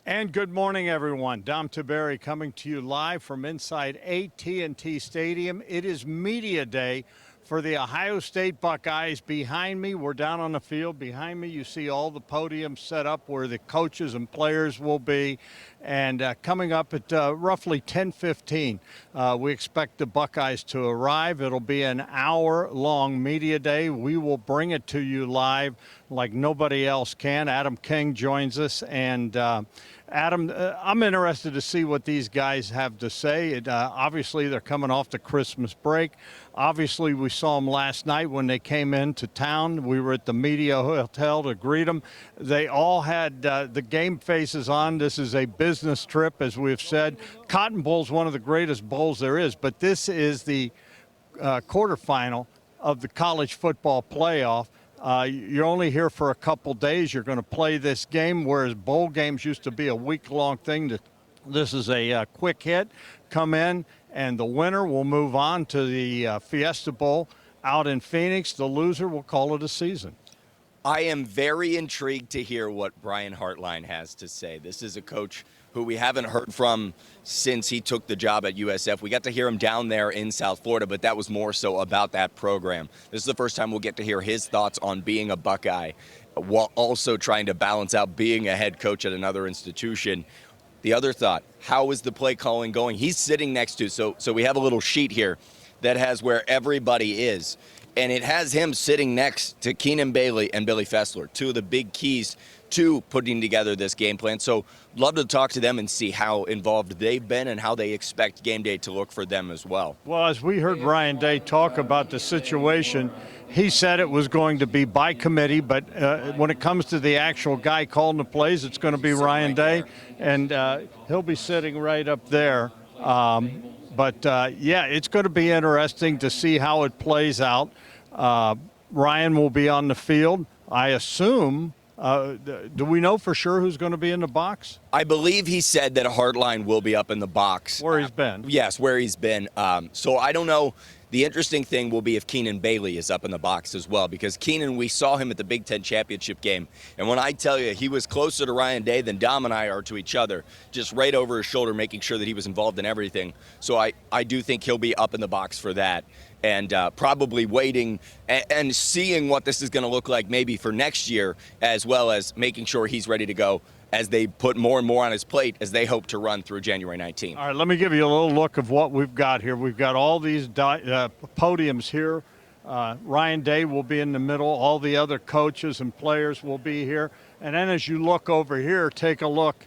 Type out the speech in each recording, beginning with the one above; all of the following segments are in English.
And good morning, everyone. Dom Tiberi coming to you live from inside AT&T Stadium. It is Media Day for the Ohio State Buckeyes. Behind me, we're down on the field. Behind me, you see all the podiums set up where the coaches and players will be. And coming up at roughly 10:15, we expect the Buckeyes to arrive. It'll be an hour-long Media Day. We will bring it to you live like nobody else can. Adam King joins us. And Adam, I'm interested to see what these guys have to say. Obviously, they're coming off the Christmas break. Obviously, we saw them last night when they came into town. We were at the media hotel to greet them. They all had the game faces on. This is a business trip, as we've said. Cotton Bowl is one of the greatest bowls there is, but this is the quarterfinal of the college football playoff. You're only here for a couple days. You're going to play this game, whereas bowl games used to be a week-long thing. This is a quick hit. Come in, and the winner will move on to the Fiesta Bowl out in Phoenix. The loser will call it a season. I am very intrigued to hear what Brian Hartline has to say. This is a coach who we haven't heard from since he took the job at USF. We got to hear him down there in South Florida, but that was more so about that program. This is the first time we'll get to hear his thoughts on being a Buckeye while also trying to balance out being a head coach at another institution. The other thought, how is the play calling going? He's sitting next to, so we have a little sheet here that has where everybody is. And it has him sitting next to Keenan Bailey and Billy Fessler, two of the big keys to putting together this game plan. So love to talk to them and see how involved they've been and how they expect game day to look for them as well. Well, as we heard Ryan Day talk about the situation, he said it was going to be by committee, but when it comes to the actual guy calling the plays, it's going to be Ryan Day, and he'll be sitting right up there. Yeah, it's going to be interesting to see how it plays out. Ryan will be on the field, I assume. Do we know for sure who's going to be in the box? I believe he said that Hartline will be up in the box. Where he's been. Yes, where he's been. So I don't know. The interesting thing will be if Keenan Bailey is up in the box as well, because Keenan, we saw him at the Big Ten championship game. And when I tell you he was closer to Ryan Day than Dom and I are to each other, just right over his shoulder, making sure that he was involved in everything. So I do think he'll be up in the box for that. And probably waiting and seeing what this is going to look like maybe for next year, as well as making sure he's ready to go as they put more and more on his plate as they hope to run through January 19th. All right, let me give you a little look of what we've got here. We've got all these podiums here. Ryan Day will be in the middle. All the other coaches and players will be here. And then as you look over here, take a look.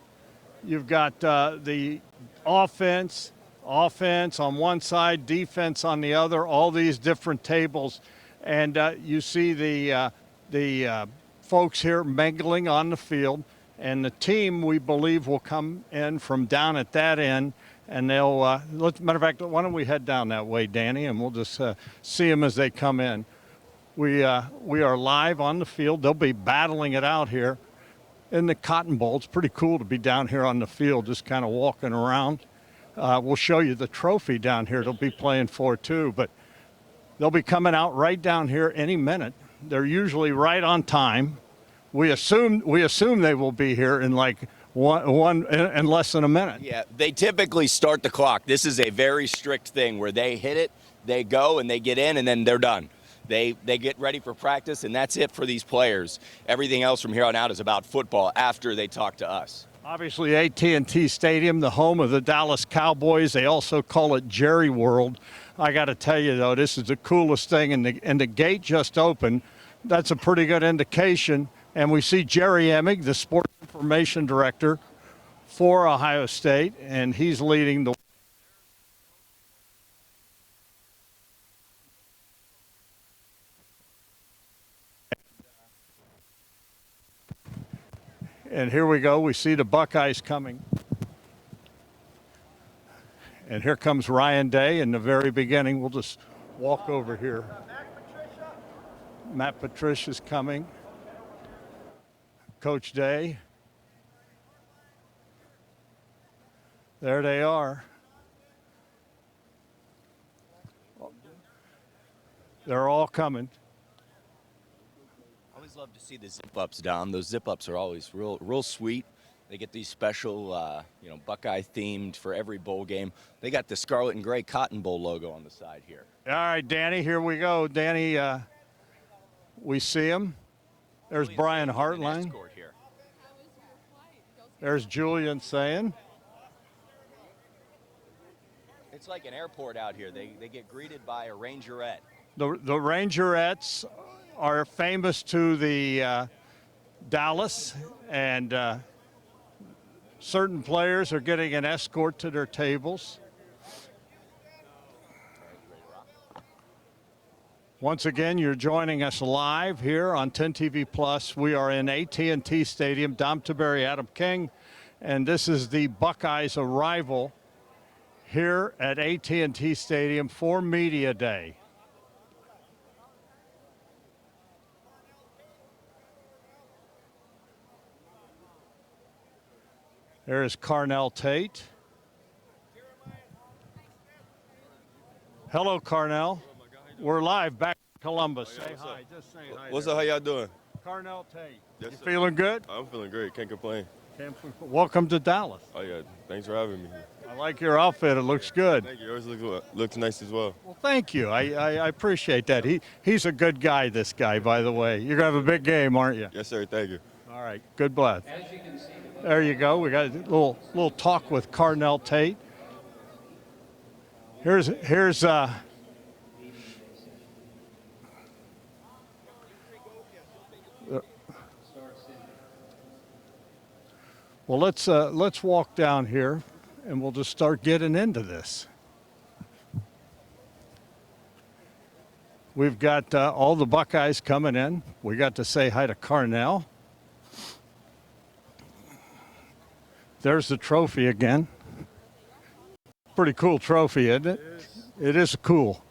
You've got the offense on one side, defense on the other, all these different tables. And you see the folks here mingling on the field. And the team, we believe, will come in from down at that end. And they'll, matter of fact, why don't we head down that way, Danny, and we'll just see them as they come in. We are live on the field. They'll be battling it out here in the Cotton Bowl. It's pretty cool to be down here on the field, just kind of walking around. We'll show you the trophy down here they'll be playing for, too. But they'll be coming out right down here any minute. They're usually right on time. We assume they will be here in like one in less than a minute. Yeah, they typically start the clock. This is a very strict thing where they hit it, they go, and they get in, and then they're done. They get ready for practice, and that's it for these players. Everything else from here on out is about football after they talk to us. Obviously, AT&T Stadium, the home of the Dallas Cowboys. They also call it Jerry World. I got to tell you, though, this is the coolest thing, and the gate just opened. That's a pretty good indication. And we see Jerry Emig, the sports information director for Ohio State, and he's leading the. And here we go. We see the Buckeyes coming. And here comes Ryan Day in the very beginning. We'll just walk over here. Matt Patricia's coming. Coach Day. There they are. They're all coming. I always love to see the zip-ups, Dom. Those zip-ups are always real sweet. They get these special, Buckeye themed for every bowl game. They got the scarlet and gray Cotton Bowl logo on the side here. All right, Danny, here we go. Danny, we see him. There's Brian Hartline. Here. There's Julian saying. It's like an airport out here. They get greeted by a Rangerette. The Rangerettes are famous to the Dallas, and certain players are getting an escort to their tables. Once again, you're joining us live here on 10 TV Plus. We are in AT&T Stadium. Dom Tiberi, Adam King, and this is the Buckeyes' arrival here at AT&T Stadium for Media Day. There's Carnell Tate. Hello, Carnell. We're live back in Columbus. Say hi. Just say hi. What's up? How y'all doing? Carnell Tate. Yes, You sir. feeling good? I'm feeling great. Can't complain. Welcome to Dallas. Oh yeah, thanks for having me. I like your outfit. It looks good. Thank you. Yours looks nice as well. Well, thank you. I appreciate that. He's a good guy, this guy, by the way. You're going to have a big game, aren't you? Yes, sir. Thank you. All right. Good bless. There you go. We got a little talk with Carnell Tate. Here's well, let's walk down here, and we'll just start getting into this. We've got all the Buckeyes coming in. We got to say hi to Carnell. There's the trophy again. Pretty cool trophy, isn't it? It is cool.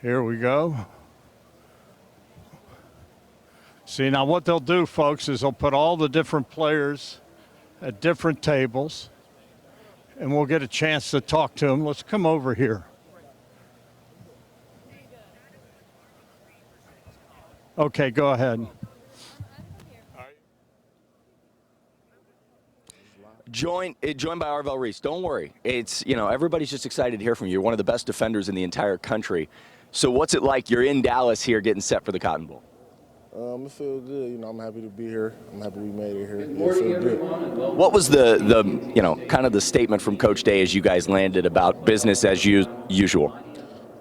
Here we go. See, now what they'll do, folks, is they'll put all the different players at different tables, and we'll get a chance to talk to them. Let's come over here. Okay, go ahead. Joined by Arvell Reese. Don't worry. It's, everybody's just excited to hear from you. You're one of the best defenders in the entire country. So what's it like? You're in Dallas here getting set for the Cotton Bowl. It feels good. I'm happy to be here. I'm happy we made it here. It feels good. What was the kind of the statement from Coach Day as you guys landed about business as usual?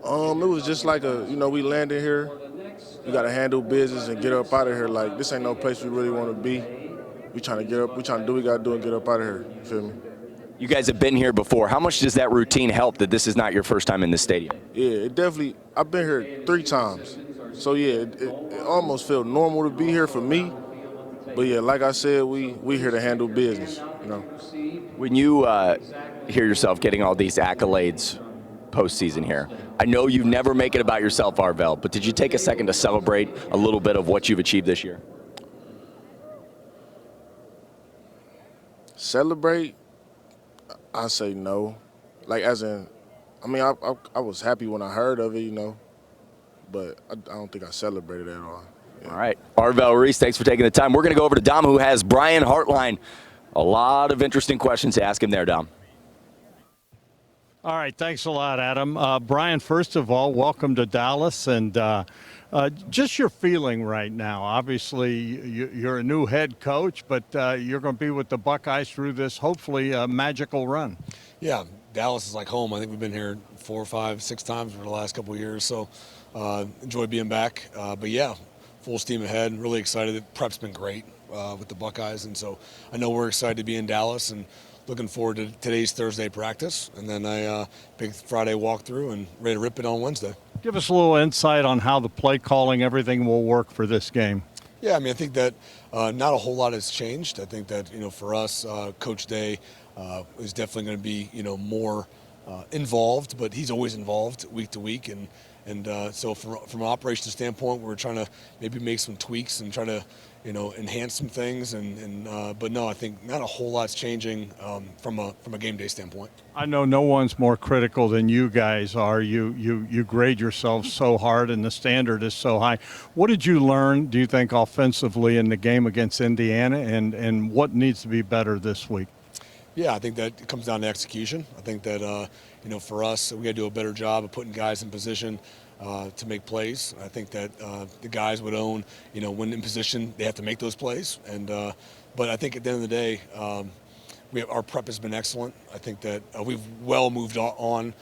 It was just like we landed here. We got to handle business and get up out of here. Like, this ain't no place we really want to be. We trying to get up. We trying to do what we got to do and get up out of here. You feel me? You guys have been here before. How much does that routine help that this is not your first time in this stadium? Yeah, it definitely. I've been here 3 times. So, yeah, it almost felt normal to be here for me. But, yeah, like I said, we here to handle business, When you hear yourself getting all these accolades postseason here, I know you never make it about yourself, Arvell, but did you take a second to celebrate a little bit of what you've achieved this year? Celebrate? I say no. Like, as in, I was happy when I heard of it, but I don't think I celebrated at all. Yeah. All right. Arvell Reese, thanks for taking the time. We're going to go over to Dom, who has Brian Hartline. A lot of interesting questions to ask him there, Dom. All right, thanks a lot, Adam. Brian, first of all, welcome to Dallas, and just your feeling right now. Obviously, you're a new head coach, but you're going to be with the Buckeyes through this, hopefully, magical run. Yeah, Dallas is like home. I think we've been here 4, 5, 6 times for the last couple of years, so enjoy being back. But yeah, full steam ahead. Really excited. The prep's been great with the Buckeyes, and so I know we're excited to be in Dallas and looking forward to today's Thursday practice, and then a big Friday walkthrough and ready to rip it on Wednesday. Give us a little insight on how the play calling, everything will work for this game. Yeah, I think that not a whole lot has changed. I think that, for us, Coach Day is definitely going to be, more involved, but he's always involved week to week, and And so from an operations standpoint, we're trying to maybe make some tweaks and try to, enhance some things. But no, I think not a whole lot's changing from a game day standpoint. I know no one's more critical than you guys are. You grade yourselves so hard, and the standard is so high. What did you learn, do you think, offensively in the game against Indiana, and what needs to be better this week? Yeah, I think that it comes down to execution. I think that, for us, we got to do a better job of putting guys in position to make plays. I think that the guys would own, when in position, they have to make those plays. But I think at the end of the day, our prep has been excellent. I think that we've well moved on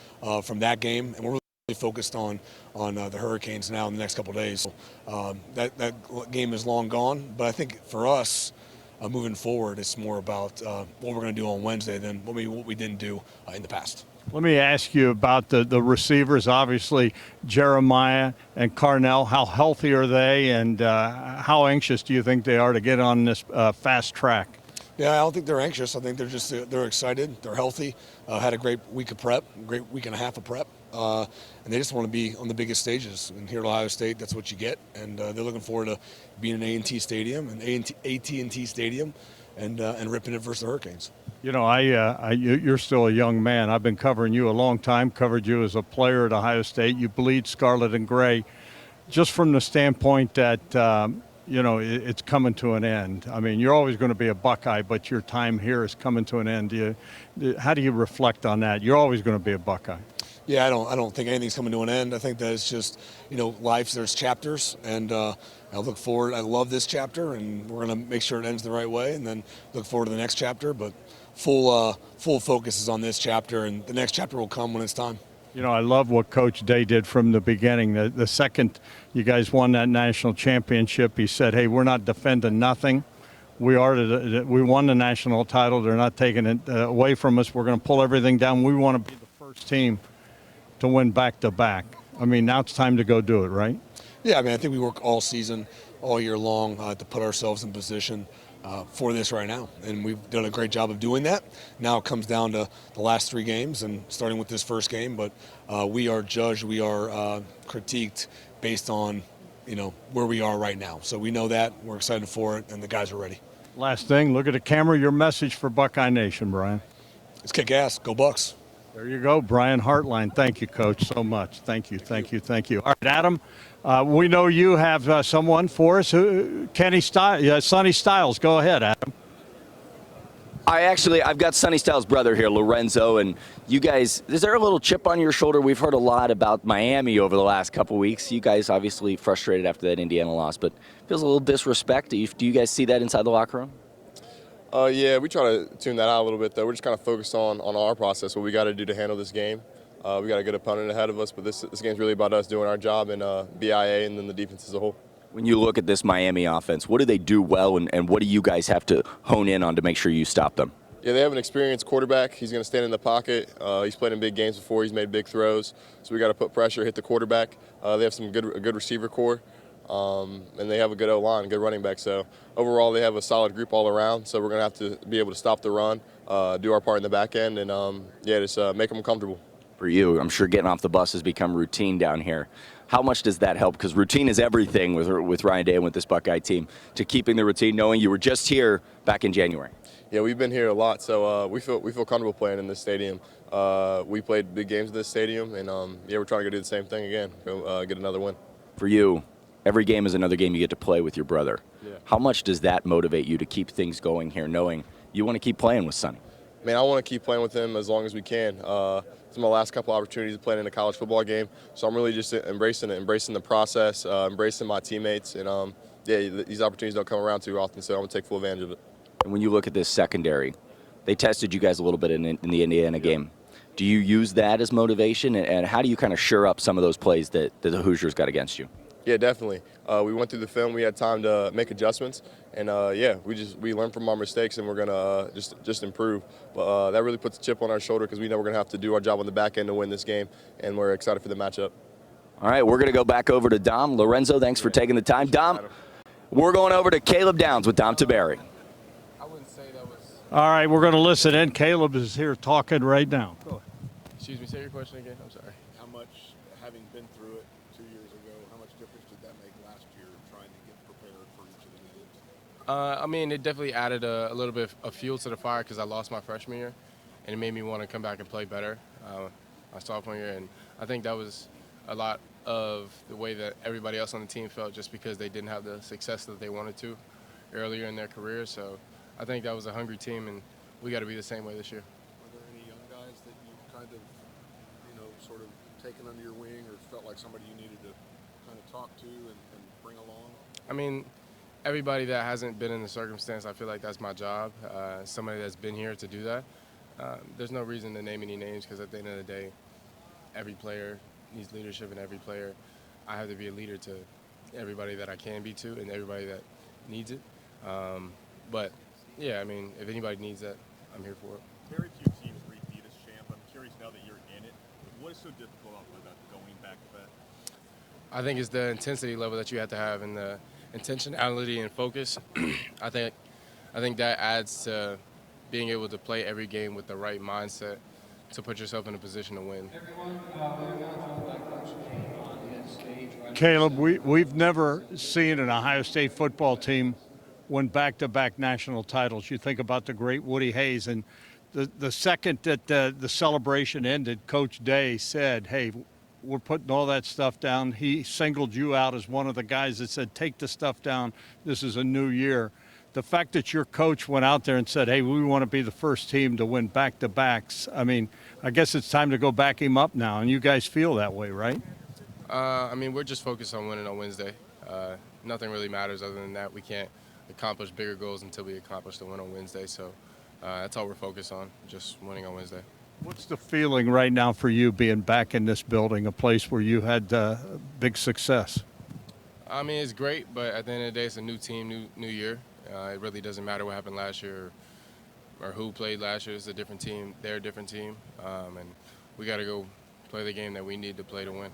from that game, and we're really focused on the Hurricanes now in the next couple of days. So, that game is long gone, but I think for us, moving forward, it's more about what we're going to do on Wednesday than what we didn't do in the past. Let me ask you about the receivers. Obviously, Jeremiah and Carnell, how healthy are they, and how anxious do you think they are to get on this fast track? Yeah, I don't think they're anxious. I think they're excited. They're healthy. Had a great week of prep, great week and a half of prep. And they just want to be on the biggest stages. And here at Ohio State, that's what you get. And they're looking forward to being in A&T Stadium and AT&T Stadium and ripping it versus the Hurricanes. You're still a young man. I've been covering you a long time, covered you as a player at Ohio State. You bleed scarlet and gray. Just from the standpoint that, it's coming to an end. I mean, you're always going to be a Buckeye, but your time here is coming to an end. How do you reflect on that? You're always going to be a Buckeye. Yeah, I don't think anything's coming to an end. I think that it's just, life, there's chapters, and I look forward. I love this chapter, and we're going to make sure it ends the right way, and then look forward to the next chapter. But full focus is on this chapter, and the next chapter will come when it's time. I love what Coach Day did from the beginning. The second you guys won that national championship, he said, hey, we're not defending nothing. We won the national title. They're not taking it away from us. We're going to pull everything down. We want to be the first team to win back-to-back. I mean, now it's time to go do it, right? Yeah, I think we work all season, all year long to put ourselves in position for this right now. And we've done a great job of doing that. Now it comes down to the last 3 games and starting with this first game. But we are judged, we are critiqued based on, where we are right now. So we know that. We're excited for it, and the guys are ready. Last thing, look at the camera. Your message for Buckeye Nation, Brian. Let's kick ass. Go Bucks. There you go, Brian Hartline. Thank you, Coach, so much. Thank you. All right, Adam, we know you have someone for us. Sonny Styles. Go ahead, Adam. I've got Sonny Styles' brother here, Lorenzo, and you guys, is there a little chip on your shoulder? We've heard a lot about Miami over the last couple weeks. You guys obviously frustrated after that Indiana loss, but feels a little disrespect. Do you guys see that inside the locker room? Yeah, we try to tune that out a little bit, though. We're just kind of focused on our process, what we got to do to handle this game. We got a good opponent ahead of us, but this game's really about us doing our job and BIA and then the defense as a whole. When you look at this Miami offense, what do they do well, and what do you guys have to hone in on to make sure you stop them? Yeah, they have an experienced quarterback. He's going to stand in the pocket. He's played in big games before. He's made big throws. So we got to put pressure, hit the quarterback. They have a good receiver core, and they have a good O-line, good running back. So overall, they have a solid group all around. So we're going to have to be able to stop the run, do our part in the back end, and just make them comfortable. For you, I'm sure getting off the bus has become routine down here. How much does that help? Because routine is everything with Ryan Day and with this Buckeye team, to keeping the routine, knowing you were just here back in January. Yeah, we've been here a lot, so we feel comfortable playing in this stadium. We played big games in this stadium, and we're trying to go do the same thing again, go get another win. For you, every game is another game you get to play with your brother. Yeah. How much does that motivate you to keep things going here, knowing you want to keep playing with Sonny? Man, I want to keep playing with him as long as we can. It's my last couple opportunities of playing in a college football game, so I'm really just embracing the process, embracing my teammates, and these opportunities don't come around too often, so I'm going to take full advantage of it. And when you look at this secondary, they tested you guys a little bit in the Indiana game. Do you use that as motivation, and how do you kind of shore up some of those plays that the Hoosiers got against you? Yeah, definitely. We went through the film. We had time to make adjustments, and we learned from our mistakes, and we're gonna just improve. But that really puts a chip on our shoulder because we know we're gonna have to do our job on the back end to win this game, and we're excited for the matchup. All right, we're gonna go back over to Dom. Lorenzo, thanks for taking the time. Dom, we're going over to Caleb Downs with Dom Tiberi. All right, we're going to listen in. Caleb is here talking right now. Go ahead. Excuse me, say your question again. I'm sorry. having been through it 2 years ago, how much difference did that make last year trying to get prepared for each of the games? I mean, it definitely added a little bit of fuel to the fire because I lost my freshman year, and it made me want to come back and play better my sophomore year. And I think that was a lot of the way that everybody else on the team felt just because they didn't have the success that they wanted to earlier in their career. So I think that was a hungry team, and we got to be the same way this year. Are there any young guys that you kind of, sort of taken under your wing or felt like somebody you needed to kind of talk to and bring along? I mean, everybody that hasn't been in the circumstance, I feel like that's my job. Somebody that's been here to do that. There's no reason to name any names because at the end of the day, every player needs leadership, and every player, I have to be a leader to everybody that I can be to and everybody that needs it. But yeah, I mean, if anybody needs that, I'm here for it. Very few teams repeat as champ. I'm curious now that you're in it, what is so difficult about going back to back? I think it's the intensity level that you have to have and the intentionality and focus. I think that adds to being able to play every game with the right mindset to put yourself in a position to win. Caleb, we've never seen an Ohio State football team win back-to-back national titles. You think about the great Woody Hayes, and the second that the celebration ended, Coach Day said, hey, we're putting all that stuff down. He singled you out as one of the guys that said, take the stuff down. This is a new year. The fact that your coach went out there and said, hey, we want to be the first team to win back-to-backs, I mean, I guess it's time to go back him up now, and you guys feel that way, right? I mean, we're just focused on winning on Wednesday. Nothing really matters other than that. We can't accomplish bigger goals until we accomplish the win on Wednesday, so that's all we're focused on, just winning on Wednesday. What's the feeling right now for you being back in this building, a place where you had big success? I mean, it's great, but at the end of the day, it's a new team, new year. It really doesn't matter what happened last year or who played last year. It's a different team. They're a different team, and we got to go play the game that we need to play to win.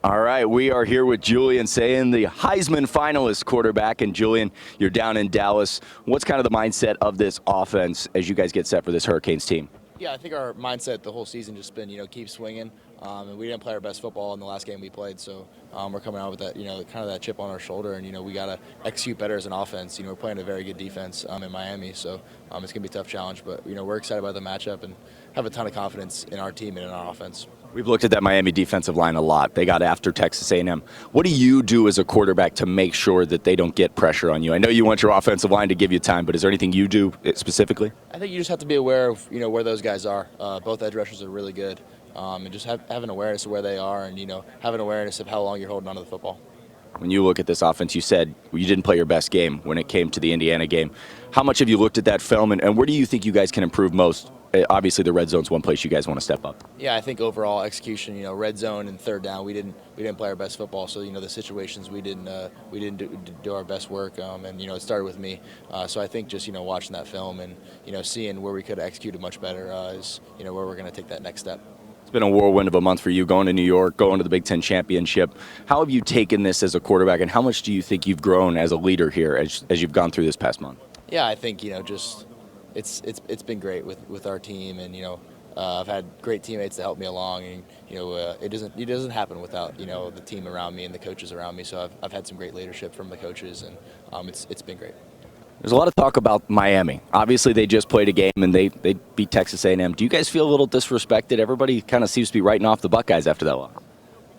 All right, we are here with Julian Sayin, the Heisman finalist quarterback. And Julian, you're down in Dallas. What's kind of the mindset of this offense as you guys get set for this Hurricanes team? Yeah, I think our mindset the whole season just been, keep swinging. And we didn't play our best football in the last game we played, so we're coming out with that, kind of that chip on our shoulder, and we got to execute better as an offense. We're playing a very good defense in Miami, so it's gonna be a tough challenge. But we're excited about the matchup and have a ton of confidence in our team and in our offense. We've looked at that Miami defensive line a lot. They got after Texas A&M. What do you do as a quarterback to make sure that they don't get pressure on you? I know you want your offensive line to give you time, but is there anything you do specifically? I think you just have to be aware of where those guys are. Both edge rushers are really good, and just have an awareness of where they are, and have an awareness of how long you're holding onto the football. When you look at this offense, you said you didn't play your best game when it came to the Indiana game. How much have you looked at that film, and where do you think you guys can improve most? Obviously, the red zone's one place you guys want to step up. Yeah, I think overall execution, red zone and third down, we didn't play our best football. So the situations we didn't do our best work, and it started with me. So I think just watching that film and seeing where we could have executed much better is where we're going to take that next step. It's been a whirlwind of a month for you, going to New York, going to the Big Ten championship. How have you taken this as a quarterback, and how much do you think you've grown as a leader here as you've gone through this past month? Yeah, I think just it's been great with our team, and I've had great teammates to help me along, and it doesn't happen without the team around me and the coaches around me. So I've had some great leadership from the coaches, and it's been great. There's a lot of talk about Miami. Obviously, they just played a game and they beat Texas A&M. Do you guys feel a little disrespected? Everybody kind of seems to be writing off the Buckeyes after that loss.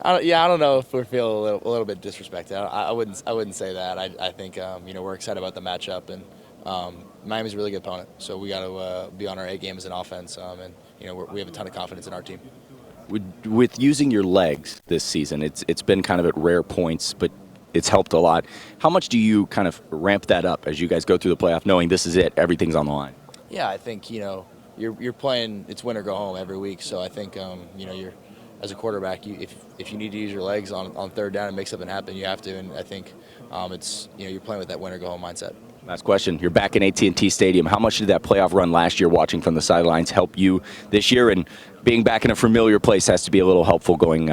I don't know if we feel a little bit disrespected. I wouldn't say that. I think we're excited about the matchup, and Miami's a really good opponent. So we got to be on our A game as an offense, and we have a ton of confidence in our team. With using your legs this season, it's been kind of at rare points, but it's helped a lot. How much do you kind of ramp that up as you guys go through the playoff, knowing this is it, everything's on the line? Yeah, I think you're playing. It's win or go home every week. So I think you're as a quarterback, if you need to use your legs on third down and make something happen, you have to. And I think it's you're playing with that win or go home mindset. Last question. You're back in AT&T Stadium. How much did that playoff run last year, watching from the sidelines, help you this year? And being back in a familiar place has to be a little helpful getting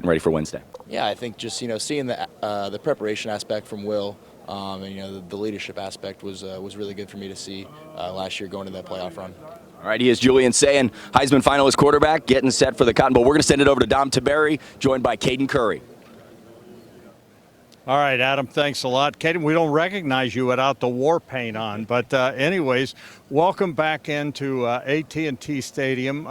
ready for Wednesday. Yeah, I think just seeing the preparation aspect from Will, and the leadership aspect was really good for me to see last year going to that playoff run. All right, he is Julian Sayin, Heisman finalist quarterback, getting set for the Cotton Bowl. We're going to send it over to Dom Tiberi, joined by Caden Curry. All right, Adam, thanks a lot. Caden, we don't recognize you without the war paint on, but anyways, welcome back into AT&T Stadium.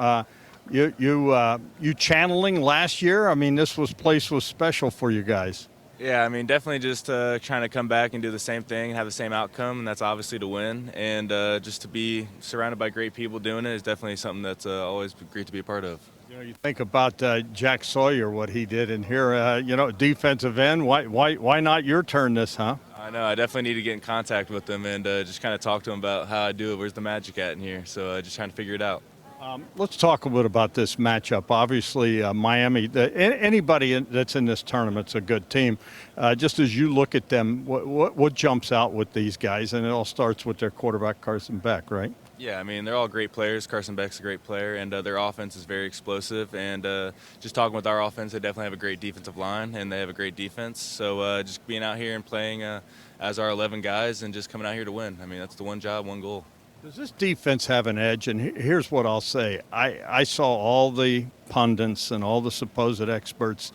You channeling last year? I mean, this place was special for you guys. Yeah, I mean, definitely just trying to come back and do the same thing and have the same outcome, and that's obviously to win. And just to be surrounded by great people doing it is definitely something that's always great to be a part of. You know, you think about Jack Sawyer, what he did in here. Defensive end. Why not your turn this, huh? I know. I definitely need to get in contact with him and just kind of talk to him about how I do it. Where's the magic at in here? So just trying to figure it out. Let's talk a bit about this matchup. Obviously, Miami, anybody that's in this tournament's a good team. Just as you look at them, what jumps out with these guys? And it all starts with their quarterback, Carson Beck, right? Yeah, I mean, they're all great players. Carson Beck's a great player, and their offense is very explosive. And just talking with our offense, they definitely have a great defensive line, and they have a great defense. So just being out here and playing as our 11 guys and just coming out here to win. I mean, that's the one job, one goal. Does this defense have an edge? And here's what I'll say. I saw all the pundits and all the supposed experts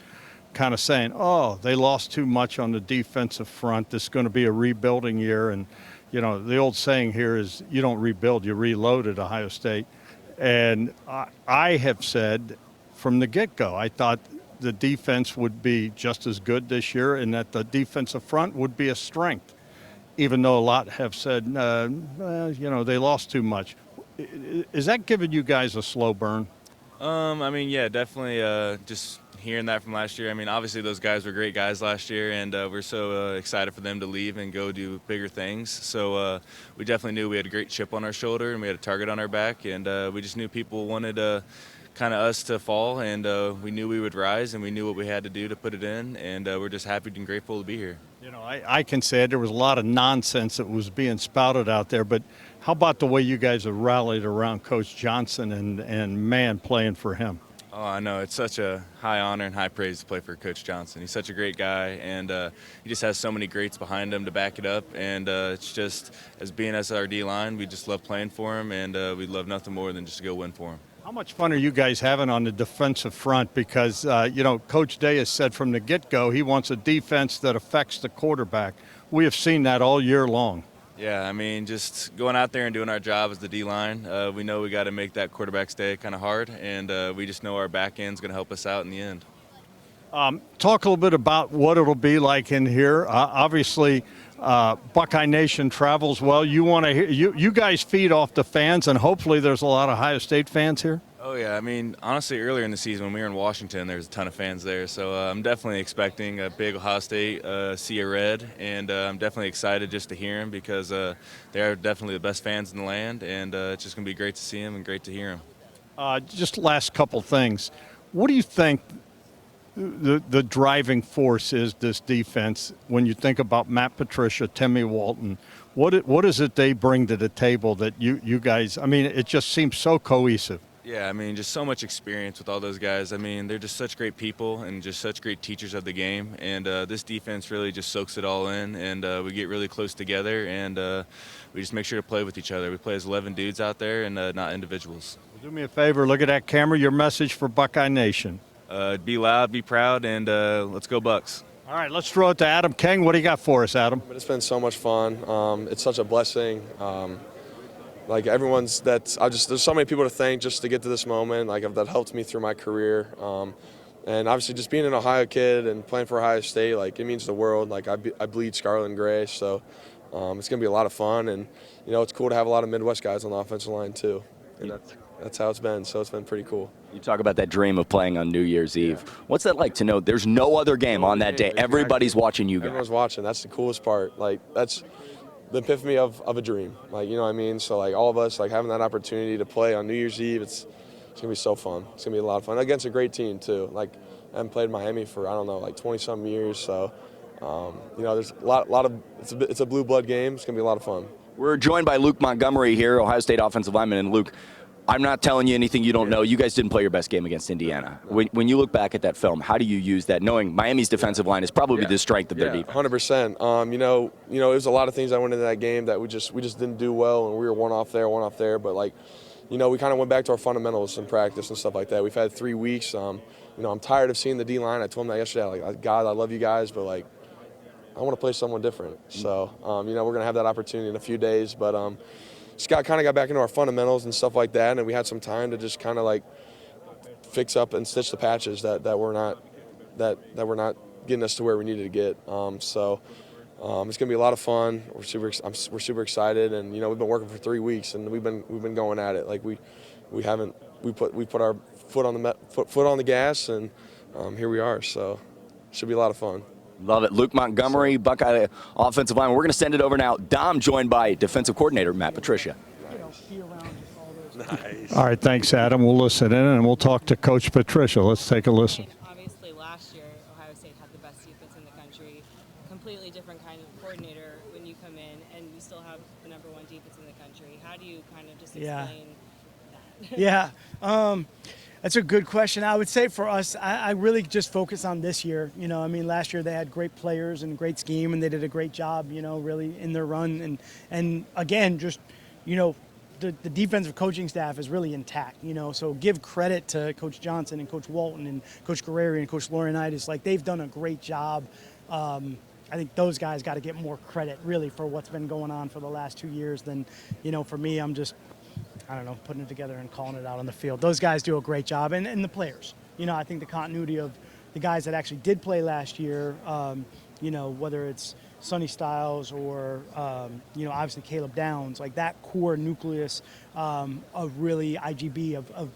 kind of saying, oh, they lost too much on the defensive front. This is going to be a rebuilding year. And, you know, the old saying here is you don't rebuild, you reload at Ohio State. And I have said from the get-go, I thought the defense would be just as good this year and that the defensive front would be a strength. Even though a lot have said, they lost too much. Is that giving you guys a slow burn? I mean, yeah, definitely just hearing that from last year. I mean, obviously those guys were great guys last year, and we're so excited for them to leave and go do bigger things. So we definitely knew we had a great chip on our shoulder and we had a target on our back, and we just knew people wanted kind of us to fall, and we knew we would rise, and we knew what we had to do to put it in, and we're just happy and grateful to be here. You know, I can say there was a lot of nonsense that was being spouted out there, but how about the way you guys have rallied around Coach Johnson and man, playing for him? Oh, I know. It's such a high honor and high praise to play for Coach Johnson. He's such a great guy, and he just has so many greats behind him to back it up. And it's just, as our D-line, we just love playing for him, and we'd love nothing more than just to go win for him. How much fun are you guys having on the defensive front? Because, Coach Day has said from the get-go he wants a defense that affects the quarterback. We have seen that all year long. Yeah, I mean, just going out there and doing our job as the D-line, we know we got to make that quarterback stay kind of hard, and we just know our back end's going to help us out in the end. Talk a little bit about what it'll be like in here. Obviously, Buckeye Nation travels well. You want to you guys feed off the fans, and hopefully there's a lot of Ohio State fans here. Oh, yeah. I mean, honestly, earlier in the season when we were in Washington, there's a ton of fans there. So I'm definitely expecting a big Ohio State Sea of Red, and I'm definitely excited just to hear them because they're definitely the best fans in the land, and it's just going to be great to see them and great to hear them. Just last couple things. What do you think the driving force is this defense when you think about Matt Patricia, Timmy Walton? What is it they bring to the table that you guys, I mean, it just seems so cohesive. Yeah, I mean, just so much experience with all those guys. I mean, they're just such great people and just such great teachers of the game. And this defense really just soaks it all in, and we get really close together, and we just make sure to play with each other. We play as 11 dudes out there and not individuals. Do me a favor, look at that camera, your message for Buckeye Nation. Be loud, be proud, and let's go Bucks. All right, let's throw it to Adam King. What do you got for us, Adam? It's been so much fun. It's such a blessing. Like there's so many people to thank just to get to this moment. Like that helped me through my career. And obviously just being an Ohio kid and playing for Ohio State, like it means the world. Like I bleed scarlet and gray, so it's gonna be a lot of fun. And it's cool to have a lot of Midwest guys on the offensive line too. And that's how it's been. So it's been pretty cool. You talk about that dream of playing on New Year's Eve. What's that like to know there's no other game on that day? Everybody's watching you guys. Everyone's watching. That's the coolest part. Like that's the epiphany of a dream. Like, you know what I mean? So like all of us, like having that opportunity to play on New Year's Eve, it's gonna be so fun. It's gonna be a lot of fun against a great team too. Like I haven't played Miami for, I don't know, like 20-some years. So, there's a lot of, it's a blue blood game. It's gonna be a lot of fun. We're joined by Luke Montgomery here, Ohio State offensive lineman. And Luke, I'm not telling you anything you don't know. You guys didn't play your best game against Indiana. When you look back at that film, how do you use that, knowing Miami's defensive line is probably the strength of their defense? 100%. You know, it was a lot of things that went into that game that we just didn't do well, and we were one off there. But like, you know, we kind of went back to our fundamentals in practice and stuff like that. We've had 3 weeks. You know, I'm tired of seeing the D line. I told them that yesterday. Like, God, I love you guys, but like, I want to play someone different. So, you know, we're gonna have that opportunity in a few days, but just got back into our fundamentals and stuff like that, and we had some time to just kind of like fix up and stitch the patches that were not getting us to where we needed to get. So it's gonna be a lot of fun. We're super excited, and you know, we've been working for 3 weeks, and we've been going at it. Like we put our foot on the gas, and here we are. So it should be a lot of fun. Love it. Luke Montgomery, Buckeye offensive lineman. We're going to send it over now. Dom joined by defensive coordinator Matt Patricia. Nice. All right, thanks, Adam. We'll listen in, and we'll talk to Coach Patricia. Let's take a listen. Obviously, last year, Ohio State had the best defense in the country. Completely different kind of coordinator when you come in, and you still have the #1 defense in the country. How do you kind of just explain that? Yeah. That's a good question. I would say for us, I really just focus on this year. You know, I mean, last year they had great players and great scheme, and they did a great job, you know, really in their run. And again, just, you know, the defensive coaching staff is really intact, you know, so give credit to Coach Johnson and Coach Walton and Coach Guerreri and Coach Laurinaitis. Like, they've done a great job. I think those guys got to get more credit, really, for what's been going on for the last 2 years than, you know, for me, I'm just, I don't know, putting it together and calling it out on the field. Those guys do a great job, and the players. You know, I think the continuity of the guys that actually did play last year, you know, whether it's Sonny Styles or, you know, obviously Caleb Downs, like that core nucleus of really IGB, of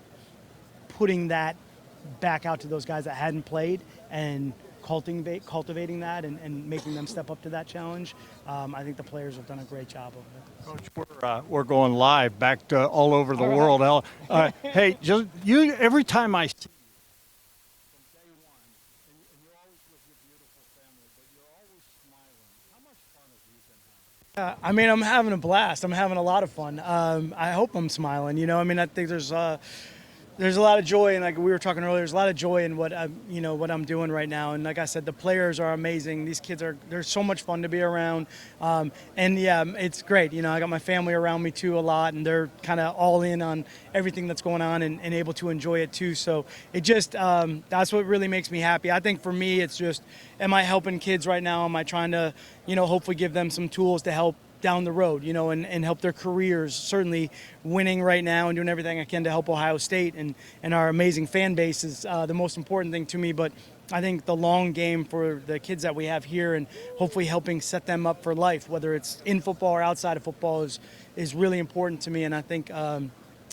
putting that back out to those guys that hadn't played and cultivating that and making them step up to that challenge. I think the players have done a great job of it. Coach, we're going live back to all over the world. Hey, just you. Every time I see you from day one, and you're always with your beautiful family, but you're always smiling. How much fun have you been having? I mean, I'm having a blast. I'm having a lot of fun. I hope I'm smiling. You know, I mean, I think there's a lot of joy, and like we were talking earlier, there's a lot of joy in what I'm doing right now. And like I said, the players are amazing. These kids they're so much fun to be around. And yeah, it's great. You know, I got my family around me too a lot, and they're kind of all in on everything that's going on and able to enjoy it too. So it just that's what really makes me happy. I think for me, it's just, am I helping kids right now? Am I trying to, you know, hopefully give them some tools to help down the road, you know, and help their careers. Certainly winning right now and doing everything I can to help Ohio State and our amazing fan base is the most important thing to me. But I think the long game for the kids that we have here and hopefully helping set them up for life, whether it's in football or outside of football, is really important to me. And I think,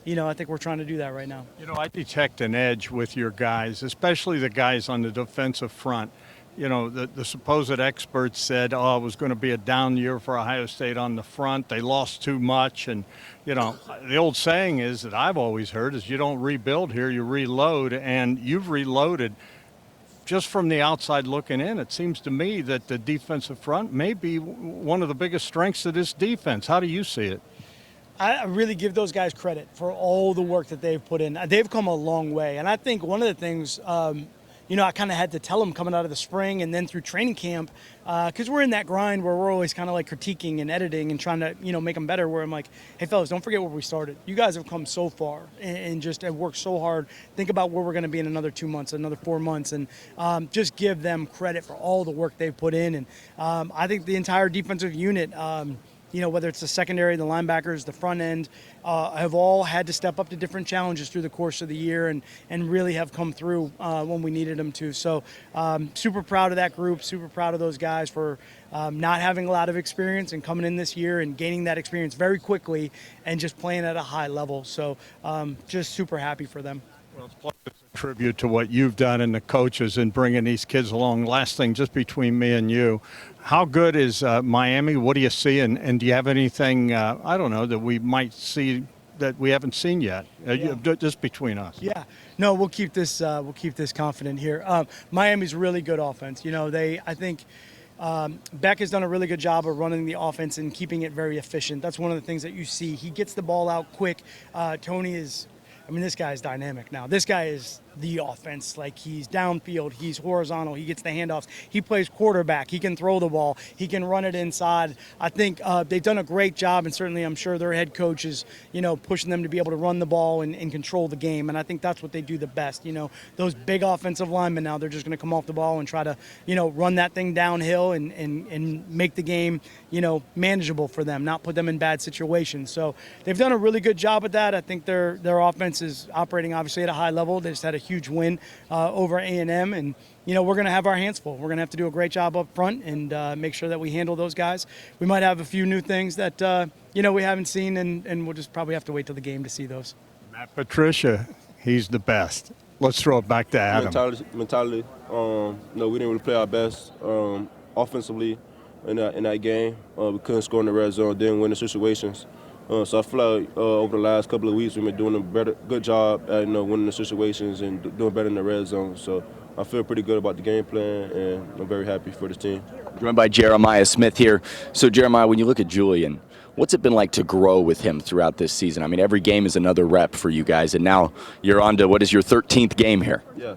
you know, I think we're trying to do that right now. You know, I detect an edge with your guys, especially the guys on the defensive front. You know, the supposed experts said, oh, it was going to be a down year for Ohio State on the front. They lost too much. And, you know, the old saying is that I've always heard is you don't rebuild here, you reload. And you've reloaded. Just from the outside looking in, it seems to me that the defensive front may be one of the biggest strengths of this defense. How do you see it? I really give those guys credit for all the work that they've put in. They've come a long way. And I think one of the things you know, I kind of had to tell them coming out of the spring and then through training camp, because we're in that grind where we're always kind of like critiquing and editing and trying to, you know, make them better, where I'm like, hey, fellas, don't forget where we started. You guys have come so far and just have worked so hard. Think about where we're going to be in another 2 months, another 4 months, and just give them credit for all the work they've put in. And I think the entire defensive unit, you know, whether it's the secondary, the linebackers, the front end, have all had to step up to different challenges through the course of the year and really have come through when we needed them to. So super proud of that group, super proud of those guys for not having a lot of experience and coming in this year and gaining that experience very quickly and just playing at a high level. So just super happy for them. Well, it's a tribute to what you've done and the coaches in bringing these kids along. Last thing, just between me and you, how good is Miami? What do you see? And do you have anything, I don't know, that we might see that we haven't seen yet, just between us? Yeah. No, we'll keep this confident here. Miami's really good offense. You know, I think Beck has done a really good job of running the offense and keeping it very efficient. That's one of the things that you see. He gets the ball out quick. Tony is, I mean, this guy is dynamic now. This guy is the offense. Like, he's downfield, he's horizontal, he gets the handoffs, he plays quarterback, he can throw the ball, he can run it inside. I think they've done a great job, and certainly I'm sure their head coach is, pushing them to be able to run the ball and control the game, and I think that's what they do the best. Those big offensive linemen now, they're just going to come off the ball and try to, run that thing downhill and make the game, manageable for them, not put them in bad situations. So they've done a really good job at that. I think their offense is operating obviously at a high level. They just had a huge win over A&M, and we're going to have our hands full. We're going to have to do a great job up front and make sure that we handle those guys. We might have a few new things that we haven't seen, and we'll just probably have to wait till the game to see those. Matt Patricia, he's the best. Let's throw it back to Adam. Mentality. We didn't really play our best offensively in that game. We couldn't score in the red zone, didn't win the situations. So I feel like over the last couple of weeks we've been doing a good job at winning the situations and doing better in the red zone. So I feel pretty good about the game plan, and I'm very happy for this team. Joined by Jeremiah Smith here. So Jeremiah, when you look at Julian, what's it been like to grow with him throughout this season? I mean, every game is another rep for you guys, and now you're on to what is your 13th game here? Yeah.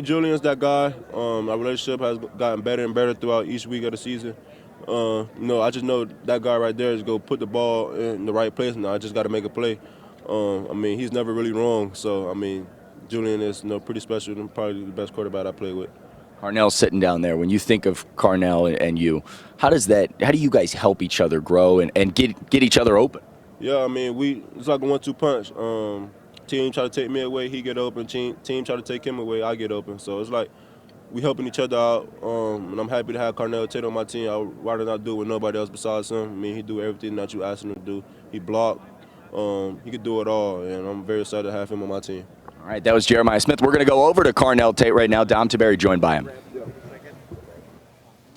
Julian's that guy. Our relationship has gotten better and better throughout each week of the season. I just know that guy right there is going to put the ball in the right place now. I just got to make a play. He's never really wrong. So, Julian is pretty special and probably the best quarterback I play with. Carnell's sitting down there. When you think of Carnell and you, how do you guys help each other grow and get each other open? Yeah, it's like a 1-2 punch. Team try to take me away, he get open. Team try to take him away, I get open. So it's like we helping each other out, and I'm happy to have Carnell Tate on my team. I'd rather not do it with nobody else besides him. He do everything that you ask him to do. He block, he could do it all, and I'm very excited to have him on my team. All right, that was Jeremiah Smith. We're going to go over to Carnell Tate right now. Dom Tiberi joined by him.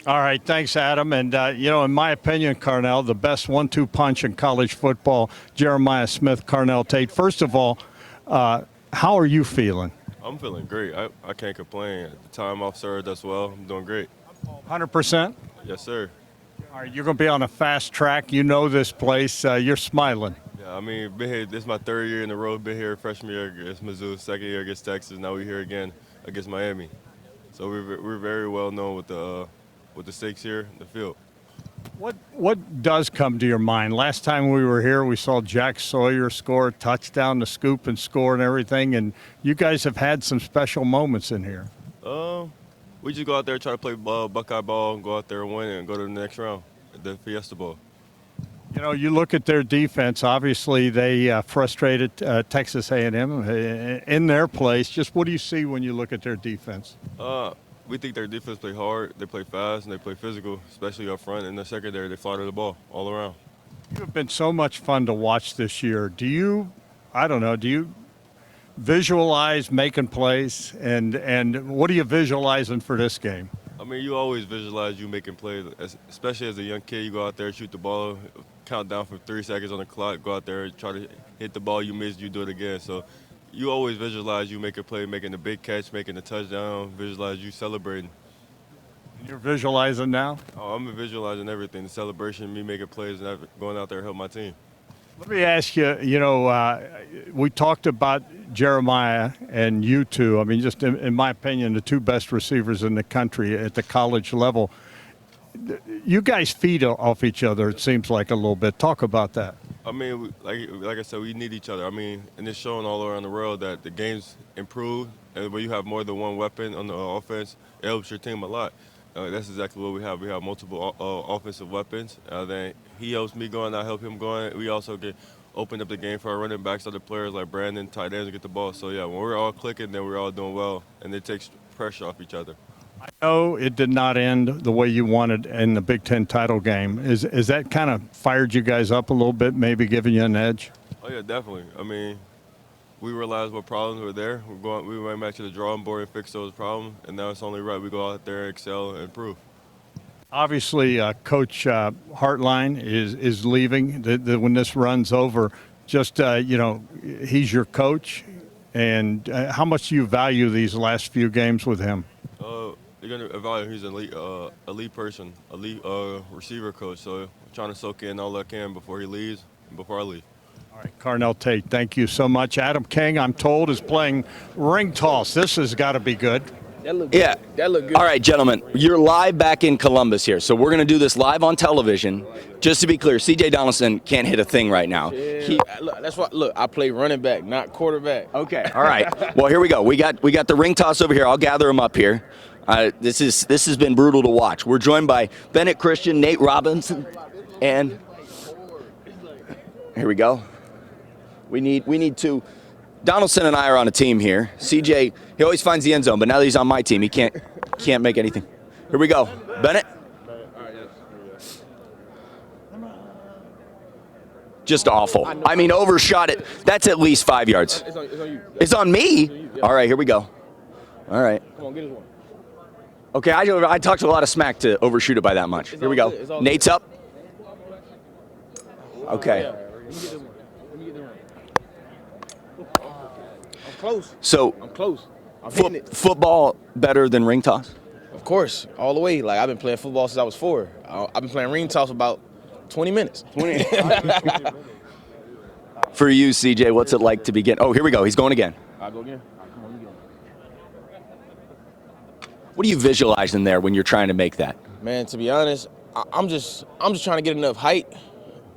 All right, thanks, Adam. And, in my opinion, Carnell, the best 1-2 punch in college football, Jeremiah Smith, Carnell Tate. First of all, how are you feeling? I'm feeling great. I can't complain. The time I've served as well, I'm doing great. 100%? Yes, sir. All right, you're going to be on a fast track. You know this place. You're smiling. Yeah, been here. This is my third year in a row. Been here freshman year against Mizzou, second year against Texas. Now we're here again against Miami. So we're very well known with the stakes here in the field. What does come to your mind? Last time we were here, we saw Jack Sawyer score a touchdown, the scoop and score and everything, and you guys have had some special moments in here. We just go out there, try to play Buckeye ball, and go out there and win it and go to the next round, the Fiesta Bowl. You look at their defense. Obviously, they frustrated Texas A&M in their place. Just what do you see when you look at their defense? We think their defense play hard, they play fast, and they play physical, especially up front. In the secondary, they flatter the ball all around. You have been so much fun to watch this year. Do you visualize making plays, and what are you visualizing for this game? You always visualize you making plays, especially as a young kid. You go out there, shoot the ball, count down for 3 seconds on the clock, go out there, try to hit the ball you missed, you do it again. So you always visualize you make a play, making a big catch, making a touchdown, visualize you celebrating. You're visualizing now? Oh, I'm visualizing everything, the celebration, me making plays, and going out there to help my team. Let me ask you, we talked about Jeremiah and you two. Just in my opinion, the two best receivers in the country at the college level. You guys feed off each other, it seems like, a little bit. Talk about that. Like I said, we need each other. And it's shown all around the world that the game's improved, and when you have more than one weapon on the offense, it helps your team a lot. That's exactly what we have. We have multiple offensive weapons. Then he helps me going, I help him going. We also get open up the game for our running backs, other players like Brandon, tight ends, get the ball. So, yeah, when we're all clicking, then we're all doing well, and it takes pressure off each other. I know it did not end the way you wanted in the Big Ten title game. Is that kind of fired you guys up a little bit, maybe giving you an edge? Oh, yeah, definitely. We realized what problems were there. We went back to the drawing board and fix those problems, and now it's only right we go out there, excel, and improve. Obviously, Coach Hartline is leaving when this runs over. Just, he's your coach, and how much do you value these last few games with him? they're gonna evaluate. He's an elite person, elite receiver coach. So I'm trying to soak in all I can before he leaves and before I leave. All right, Carnell Tate, thank you so much. Adam King, I'm told, is playing ring toss. This has got to be good. That look good. Yeah. That look good. All right, gentlemen, you're live back in Columbus here. So we're going to do this live on television. Just to be clear, C.J. Donaldson can't hit a thing right now. Yeah. Look, that's why. Look, I play running back, not quarterback. Okay. All right. Well, here we go. We got the ring toss over here. I'll gather them up here. This has been brutal to watch. We're joined by Bennett Christian, Nate Robinson, and here we go. We need two. Donaldson and I are on a team here. CJ, he always finds the end zone, but now that he's on my team, he can't make anything. Here we go. Bennett. Just awful. I mean, overshot it. That's at least 5 yards. It's on you. It's on me? All right, here we go. All right. Come on, get us one. Okay, I talked a lot of smack to overshoot it by that much. Here we go. Nate's up. Okay. Close. So I'm close. I'm hitting it. Football better than ring toss? Of course, all the way. Like I've been playing football since I was 4. I've been playing ring toss about 20 minutes. 20. For you, CJ, what's it like to begin? Oh, here we go. He's going again. I'll go again. Come on, again. What are you visualizing there when you're trying to make that? Man, to be honest, I'm just trying to get enough height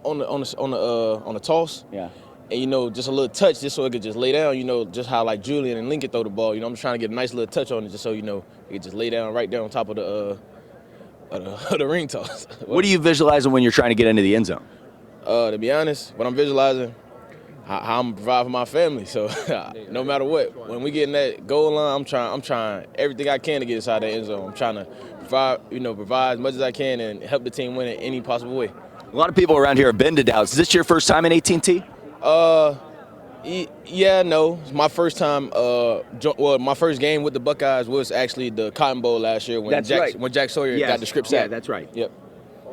on the toss. Yeah. And, just a little touch just so it could just lay down, just how like Julian and Lincoln throw the ball. I'm just trying to get a nice little touch on it just so, it could just lay down right there on top of the ring toss. What are you visualizing when you're trying to get into the end zone? To be honest, what I'm visualizing, how I'm providing for my family. So no matter what, when we get in that goal line, I'm trying everything I can to get inside that end zone. I'm trying to provide as much as I can and help the team win in any possible way. A lot of people around here have been to Dallas. Is this your first time in AT&T? Yeah, no. It's my first time. My first game with the Buckeyes was actually the Cotton Bowl last year when Jack Sawyer got the script sack. Yeah, that's right. Yep.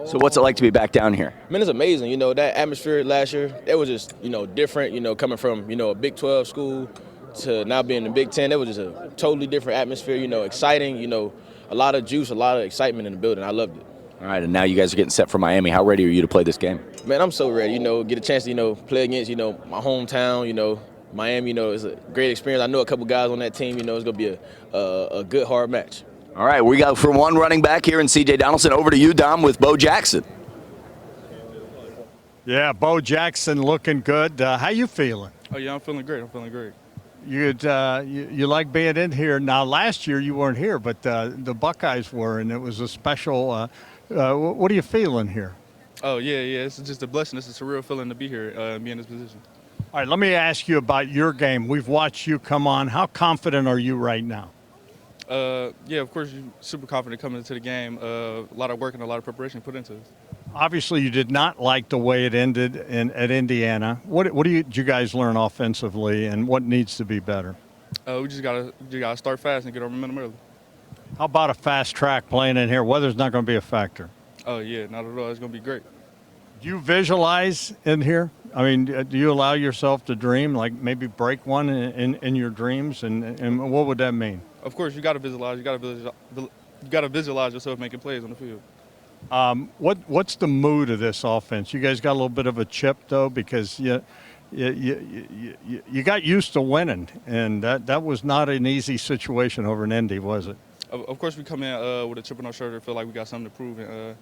So what's it like to be back down here? Man, it's amazing. That atmosphere last year, it was just, different, coming from, a Big 12 school to now being in the Big 10. It was just a totally different atmosphere, exciting, a lot of juice, a lot of excitement in the building. I loved it. All right, and now you guys are getting set for Miami. How ready are you to play this game? Man, I'm so ready, get a chance to, play against, my hometown, Miami, it's a great experience. I know a couple guys on that team, it's going to be a good, hard match. All right, we got from one running back here in C.J. Donaldson over to you, Dom, with Bo Jackson. Yeah, Bo Jackson looking good. How you feeling? Oh, yeah, I'm feeling great. You like being in here. Now, last year you weren't here, but the Buckeyes were, and it was a special what are you feeling here? Oh, yeah, it's just a blessing. It's a surreal feeling to be here, be in this position. All right, let me ask you about your game. We've watched you come on. How confident are you right now? Yeah, of course, you're super confident coming into the game. A lot of work and a lot of preparation put into it. Obviously, you did not like the way it ended at Indiana. What did you guys learn offensively, and what needs to be better? We just gotta start fast and get our momentum early. How about a fast track playing in here? Weather's not going to be a factor. Oh, yeah, not at all. It's going to be great. Do you visualize in here? I mean, do you allow yourself to dream, like maybe break one in your dreams, and what would that mean? Of course, you got to visualize. You got to visualize yourself making plays on the field. What's the mood of this offense? You guys got a little bit of a chip, though, because you got used to winning, and that was not an easy situation over in Indy, was it? Of course, we come in with a chip on our shoulder, feel like we got something to prove, and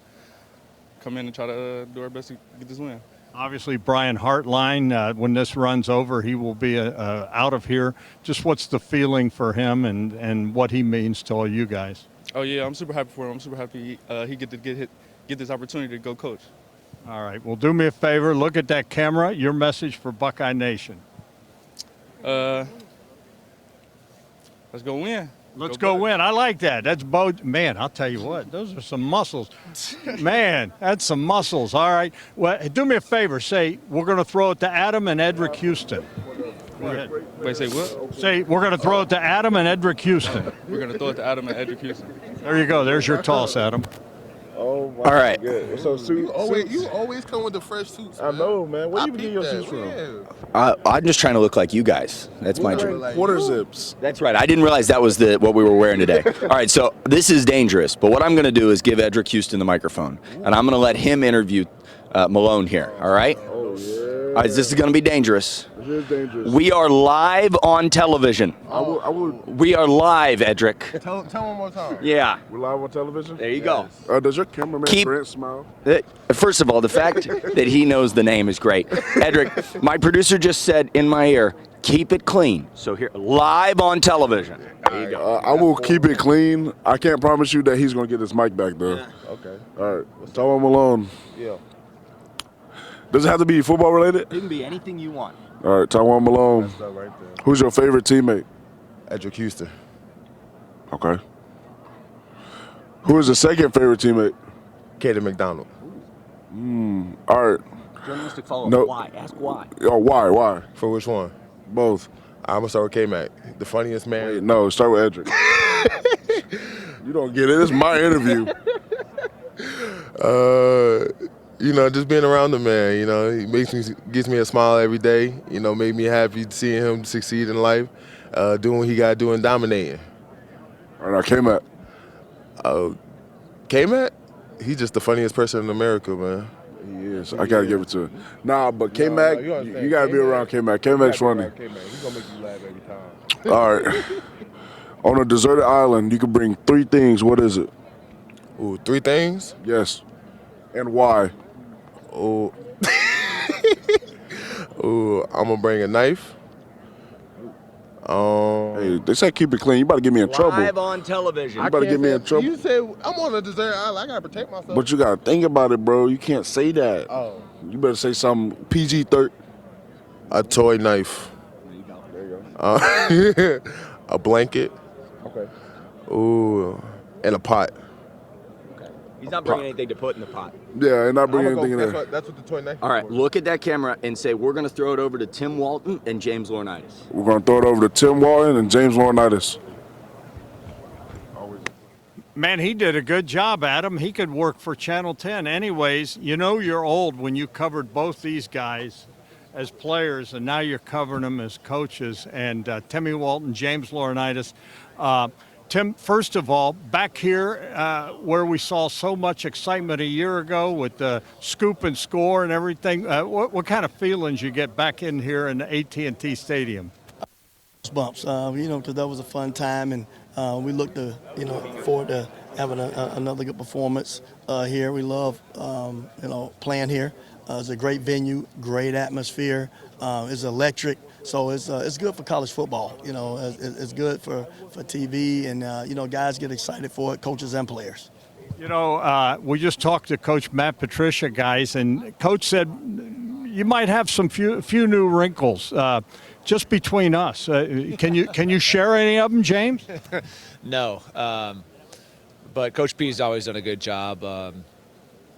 come in and try to do our best to get this win. Obviously, Brian Hartline, when this runs over, he will be out of here. Just what's the feeling for him and what he means to all you guys? Oh, yeah, I'm super happy for him. I'm super happy he get this opportunity to go coach. All right. Well, do me a favor. Look at that camera. Your message for Buckeye Nation. Let's go win. Let's go win. I like that. That's Bo. Man, I'll tell you what. Those are some muscles. Man, that's some muscles. All right. Well, do me a favor. Say, we're going to throw it to Adam and Edric Houston. Go ahead. Wait, say what? Say, we're going to throw it to Adam and Edric Houston. We're going to throw it to Adam and Edric Houston. There you go. There's your toss, Adam. Oh my All right. God. So You always come with the fresh suits. I know, man. Where I you get peeped your that, suits from? yeah. I'm just trying to look like you guys. That's my Wearing job. quarter zips. That's right. I didn't realize that was what we were wearing today. All right, so this is dangerous, but what I'm going to do is give Edric Houston the microphone, and I'm going to let him interview Malone here. All right? Oh yeah. All right, this is going to be dangerous. This is dangerous. We are live on television. I will. We are live, Edric. Tell one more time. Yeah. We're live on television. There you go. Does your cameraman Brent smile? First of all, the fact that he knows the name is great. Edric, my producer just said in my ear, keep it clean. So here, live on television. There you go. I will keep it clean. I can't promise you that he's going to get his mic back, though. Yeah. Okay. All right. Tyrone Malone. Yeah. Does it have to be football related? It can be anything you want. All right, Tyrone Malone. That's that right there. Who's your favorite teammate? Edric Houston. Okay. Who is the second favorite teammate? Kaden McDonald. All right. Journalistic follow-up. No. Why? Ask why. Oh, why? Why? For which one? Both. I'm gonna start with K-Mac. The funniest man. Wait, no, start with Edric. You don't get it. It's my interview. Just being around the man, he gives me a smile every day. Made me happy seeing him succeed in life, doing what he got to do and dominating. All right, K-Mac. K-Mac, he's just the funniest person in America, man. He is. I got to give it to him. Nah, but K-Mac, you got to be around K-Mac. K-Mac's funny. K-Mac, he's gonna make you laugh every time. All right. On a deserted island, you can bring 3 things. What is it? Ooh, 3 things? Yes. And why? Ooh. I'm gonna bring a knife. Hey, they said keep it clean. You about to get me in trouble. Live on television. You about to get me in trouble. You said I'm on a desert island. I gotta protect myself. But you got to think about it, bro. You can't say that. Oh. You better say something PG-13. A toy knife. There you go. A blanket. Okay. Ooh, and a pot. He's not bringing anything to put in the pot. Yeah, and not bring anything in there. That's what the toy knife. All right, look at that camera and say, we're going to throw it over to Tim Walton and James Laurinaitis. We're going to throw it over to Tim Walton and James Laurinaitis. Man, he did a good job, Adam. He could work for Channel 10. Anyways, you're old when you covered both these guys as players, and now you're covering them as coaches. And Timmy Walton, James Laurinaitis. Tim, first of all, back here where we saw so much excitement a year ago with the scoop and score and everything, what kind of feelings you get back in here in the AT&T Stadium? Bumps, because that was a fun time, and we look to, forward to having another good performance here. We love, playing here. It's a great venue, great atmosphere. It's electric. So it's good for college football. It's good for TV, and guys get excited for it, coaches and players. We just talked to Coach Matt Patricia, guys, and Coach said you might have some few new wrinkles just between us. Can you share any of them, James? No, but Coach P's always done a good job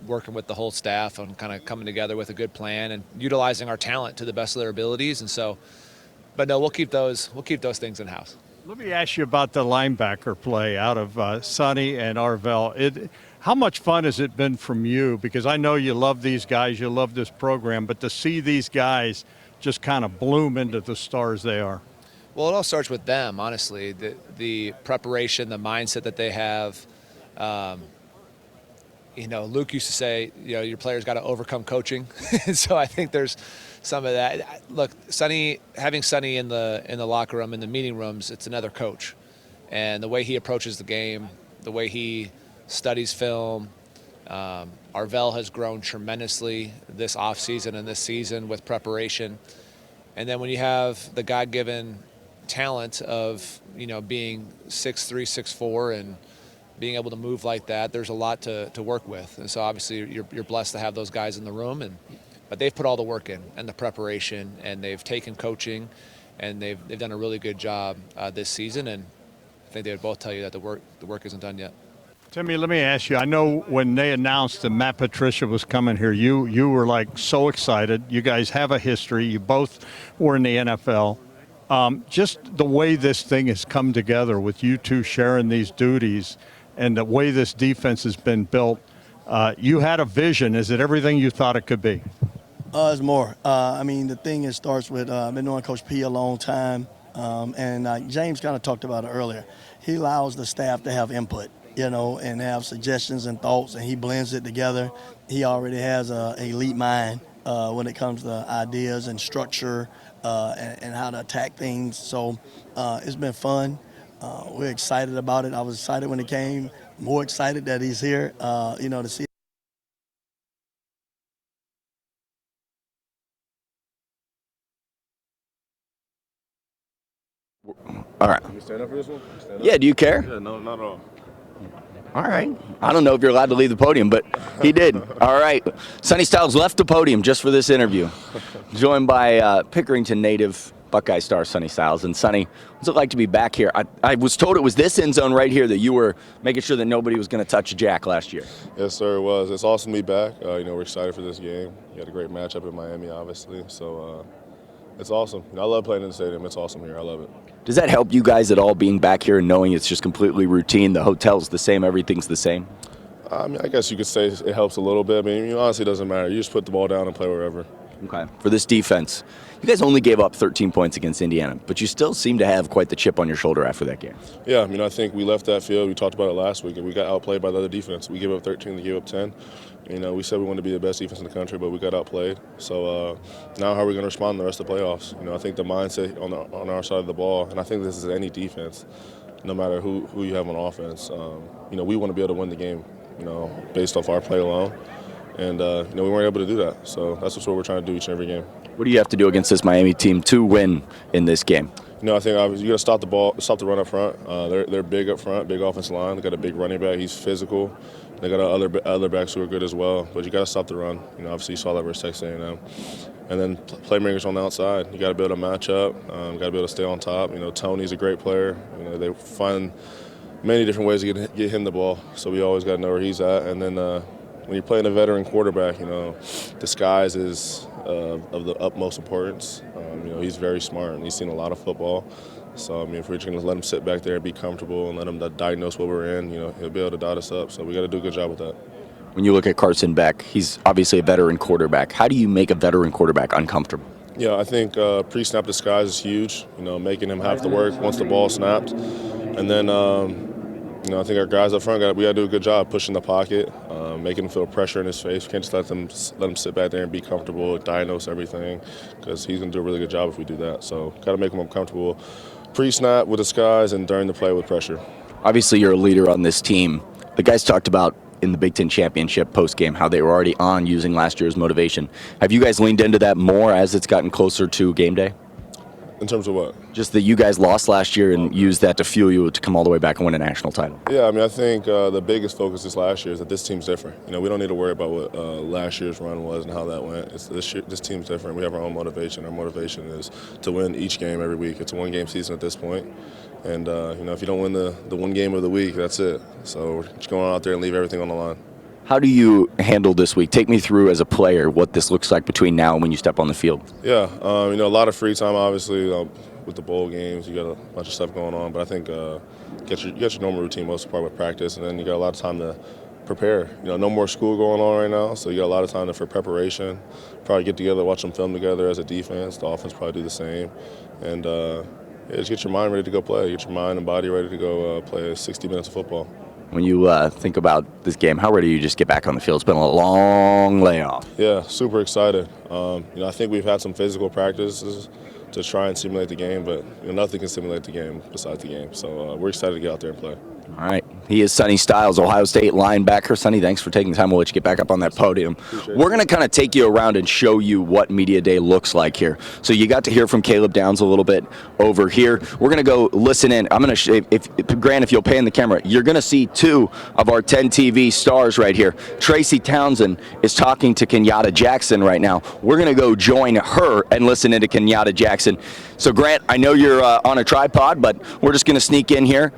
working with the whole staff on kind of coming together with a good plan and utilizing our talent to the best of their abilities. And so, but no, we'll keep those things in house. Let me ask you about the linebacker play out of Sonny and Arvell. How much fun has it been from you? Because I know you love these guys, you love this program, but to see these guys just kind of bloom into the stars they are. Well, it all starts with them, honestly. The preparation, the mindset that they have. Luke used to say, your players got to overcome coaching. So I think there's some of that. Look, having Sonny in the locker room, in the meeting rooms, it's another coach. And the way he approaches the game, the way he studies film, Arvell has grown tremendously this offseason and this season with preparation. And then when you have the God-given talent of, being 6'3", 6'4", and being able to move like that, there's a lot to work with. And so obviously you're blessed to have those guys in the room, but they've put all the work in and the preparation, and they've taken coaching, and they've done a really good job this season. And I think they would both tell you that the work isn't done yet. Timmy, let me ask you, I know when they announced that Matt Patricia was coming here, you were like so excited. You guys have a history. You both were in the NFL. Just the way this thing has come together with you two sharing these duties and the way this defense has been built, You had a vision. Is it everything you thought it could be? It's more. I mean, the thing is starts with I've been knowing Coach P a long time, and James kind of talked about it earlier. He allows the staff to have input, and have suggestions and thoughts, and he blends it together. He already has a elite mind when it comes to ideas and structure and how to attack things. So it's been fun. We're excited about it. I was excited when he came. More excited that he's here. To see. All right. Can you stand up for this one? Yeah, do you care? Yeah, no, not at all. All right. I don't know if you're allowed to leave the podium, but he did. All right. Sonny Styles left the podium just for this interview, joined by Pickerington native Buckeye star Sonny Styles. And Sonny, what's it like to be back here? I was told it was this end zone right here that you were making sure that nobody was going to touch Jack last year. Yes, sir, it was. It's awesome to be back. We're excited for this game. We had a great matchup in Miami, obviously. So it's awesome. I love playing in the stadium. It's awesome here. I love it. Does that help you guys at all, being back here and knowing it's just completely routine? The hotel's the same, everything's the same? I mean, I guess you could say it helps a little bit. I mean, honestly, it doesn't matter. You just put the ball down and play wherever. Okay. For this defense, you guys only gave up 13 points against Indiana, but you still seem to have quite the chip on your shoulder after that game. Yeah, I mean, I think we left that field. We talked about it last week, and we got outplayed by the other defense. We gave up 13, they gave up 10. We said we wanted to be the best defense in the country, but we got outplayed. So now how are we going to respond in the rest of the playoffs? I think the mindset on our side of the ball, and I think this is any defense, no matter who you have on offense, we want to be able to win the game, based off our play alone. And, we weren't able to do that. So that's what we're trying to do each and every game. What do you have to do against this Miami team to win in this game? I think you got to stop the run up front. They're big up front, big offensive line. They got a big running back. He's physical. They got other backs who are good as well. But you got to stop the run. Obviously you saw that versus Texas A&M. And then playmakers on the outside. You got to be able to match up. Got to be able to stay on top. Tony's a great player. They find many different ways to get him the ball. So we always got to know where he's at. And then when you're playing a veteran quarterback, disguise is of the utmost importance. He's very smart and he's seen a lot of football. So, if we're just going to let him sit back there and be comfortable and let him diagnose what we're in, he'll be able to dot us up. So we got to do a good job with that. When you look at Carson Beck, he's obviously a veteran quarterback. How do you make a veteran quarterback uncomfortable? Yeah, I think pre-snap disguise is huge, making him have to work once the ball snapped. And then, I think our guys up front, we got to do a good job pushing the pocket, making him feel pressure in his face. We can't just let him sit back there and be comfortable, diagnose everything, because he's going to do a really good job if we do that. So got to make him uncomfortable pre-snap with disguise and during the play with pressure. Obviously, you're a leader on this team. The guys talked about in the Big Ten Championship post-game how they were already on using last year's motivation. Have you guys leaned into that more as it's gotten closer to game day? In terms of what? Just that you guys lost last year and used that to fuel you to come all the way back and win a national title. Yeah, I think the biggest focus this last year is that this team's different. We don't need to worry about what last year's run was and how that went. This team's different. We have our own motivation. Our motivation is to win each game every week. It's a one-game season at this point. And, if you don't win the one game of the week, that's it. So we're just going out there and leave everything on the line. How do you handle this week? Take me through as a player what this looks like between now and when you step on the field. Yeah, a lot of free time, obviously, with the bowl games. You got a bunch of stuff going on, but I think you get your normal routine most of the part with practice, and then you got a lot of time to prepare. No more school going on right now, so you got a lot of time for preparation. Probably get together, watch some film together as a defense. The offense probably do the same, and just get your mind ready to go play. Get your mind and body ready to go play 60 minutes of football. When you think about this game, how ready are you just get back on the field? It's been a long layoff. Yeah, super excited. I think we've had some physical practices to try and simulate the game, but nothing can simulate the game besides the game. So we're excited to get out there and play. All right. He is Sonny Styles, Ohio State linebacker. Sonny, thanks for taking the time. We'll let you get back up on that podium. We're going to kind of take you around and show you what Media Day looks like here. So you got to hear from Caleb Downs a little bit over here. We're going to go listen in. I'm going to, Grant, if you'll pan the camera, you're going to see two of our 10 TV stars right here. Tracy Townsend is talking to Kenyatta Jackson right now. We're going to go join her and listen into Kenyatta Jackson. So, Grant, I know you're on a tripod, but we're just going to sneak in here.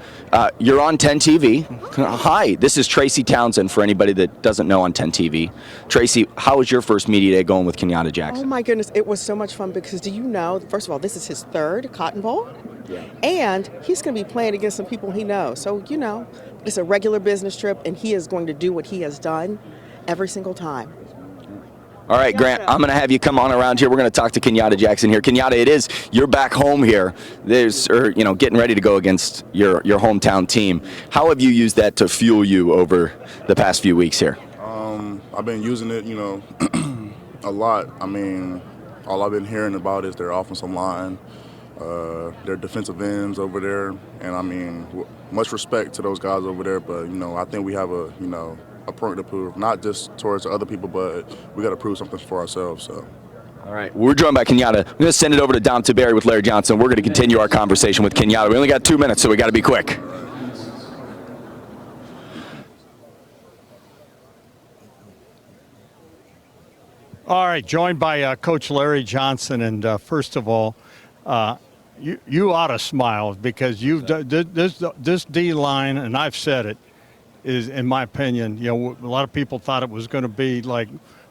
You're on 10 TV. Hi, this is Tracy Townsend for anybody that doesn't know on 10 TV. Tracy, how was your first media day going with Kenyatta Jackson? Oh my goodness, it was so much fun because do you know, first of all, this is his third Cotton Bowl? Yeah. And he's going to be playing against some people he knows. So, it's a regular business trip and he is going to do what he has done. every single time. All right, Grant, I'm going to have you come on around here. We're going to talk to Kenyatta Jackson here. Kenyatta, you're back home here. Getting ready to go against your hometown team. How have you used that to fuel you over the past few weeks here? I've been using it, a lot. I mean, all I've been hearing about is their offensive line, their defensive ends over there, and I mean, much respect to those guys over there. But I think we have a point to prove, not just towards other people, but we got to prove something for ourselves. So. All right, we're joined by Kenyatta. I'm going to send it over to Dom Tiberi with Larry Johnson. We're going to continue our conversation with Kenyatta. We only got 2 minutes, so we got to be quick. All right, joined by Coach Larry Johnson, and first of all, you ought to smile because you've this D line, and I've said it, is, in my opinion, a lot of people thought it was going to be like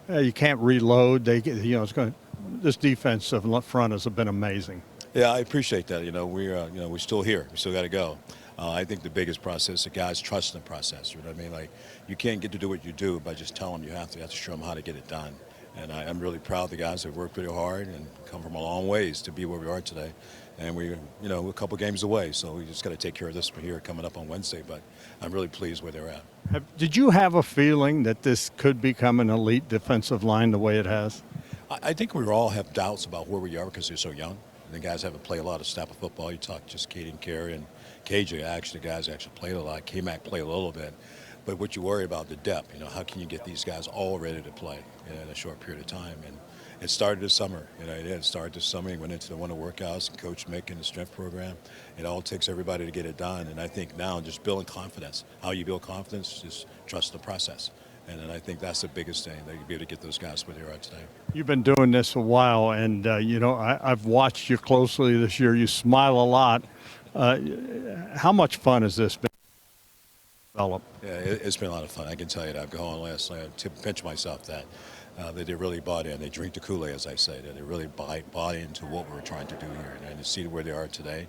you can't reload. This defense up front has been amazing. Yeah, I appreciate that. We're still here. We still got to go. I think the biggest process, the guys trust in the process. You know what I mean? Like, you can't get to do what you do by just telling them you have to show them how to get it done. And I'm really proud of the guys that worked pretty hard and come from a long ways to be where we are today. And we're a couple games away, so we just got to take care of this here coming up on Wednesday. But I'm really pleased where they're at. Did you have a feeling that this could become an elite defensive line the way it has? I think we all have doubts about where we are because they're so young. And the guys haven't played a lot of snap of football. You talk just Katie and Carey and KJ. Actually, the guys actually played a lot. K-Mac played a little bit. But what you worry about the depth, how can you get these guys all ready to play in a short period of time? And it started this summer. It started this summer. He went into the winter workouts and Coach Mick and the strength program. It all takes everybody to get it done. And I think now just building confidence. How you build confidence, just trust the process. And I think that's the biggest thing, that you'll be able to get those guys where they are today. You've been doing this a while, and, I've watched you closely this year. You smile a lot. How much fun has this been? Develop? Yeah, it's been a lot of fun. I can tell you that. I've gone last night to pinch myself that they really bought in. They drink the Kool-Aid, as I say, that they really bought into what we're trying to do here. And to see where they are today,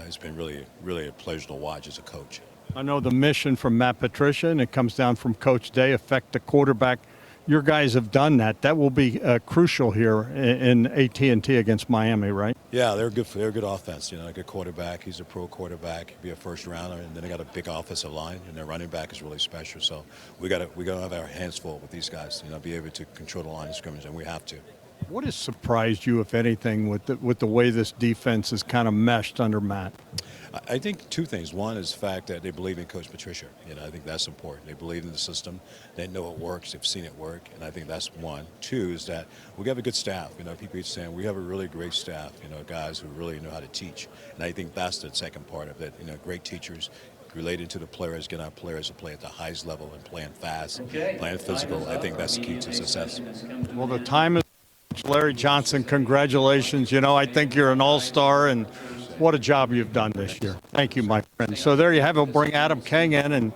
it's been really, really a pleasure to watch as a coach. I know the mission from Matt Patricia, and it comes down from Coach Day, affect the quarterback. Your guys have done that. That will be crucial here in AT&T against Miami, right? Yeah, they're good. They're a good offense. A good quarterback. He's a pro quarterback. He'll be a first rounder, and then they got a big offensive line, and their running back is really special. So we got to have our hands full with these guys. Be able to control the line of scrimmage, and we have to. What has surprised you, if anything, with the way this defense is kind of meshed under Matt? I think two things. One is the fact that they believe in Coach Patricia. I think that's important. They believe in the system. They know it works. They've seen it work, and I think that's one. Two is that we have a good staff. People keep saying we have a really great staff. Guys who really know how to teach, and I think that's the second part of it. Great teachers related to the players, get our players to play at the highest level and playing fast, playing physical. I think that's the key to success. Well, the time is. Larry Johnson, congratulations. I think you're an all-star, and what a job you've done this year. Thank you, my friend. So there you have it. We'll bring Adam King in, and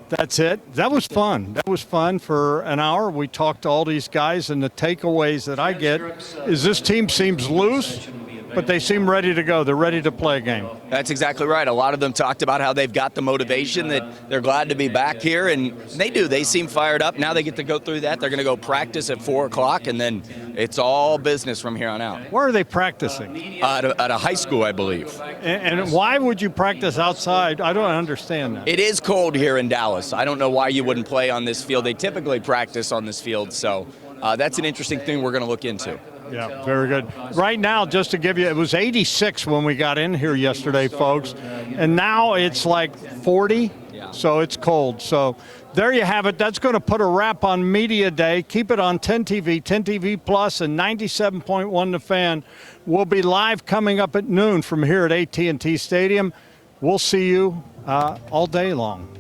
that's it. That was fun. That was fun for an hour. We talked to all these guys, and the takeaways that I get is this team seems loose, but they seem ready to go. They're ready to play a game. That's exactly right. A lot of them talked about how they've got the motivation, that they're glad to be back here, and they do. They seem fired up. Now they get to go through that. They're going to go practice at 4 o'clock, and then it's all business from here on out. Where are they practicing? At a high school, I believe. And why would you practice outside? I don't understand that. It is cold here in Dallas. I don't know why you wouldn't play on this field. They typically practice on this field, so that's an interesting thing we're going to look into. Yeah, very good. Right now, just to give you, it was 86 when we got in here yesterday, folks, and now it's like 40, so it's cold. So there you have it. That's going to put a wrap on Media Day. Keep it on 10 TV, 10 TV Plus, and 97.1 The Fan. We'll be live coming up at noon from here at AT&T Stadium. We'll see you all day long.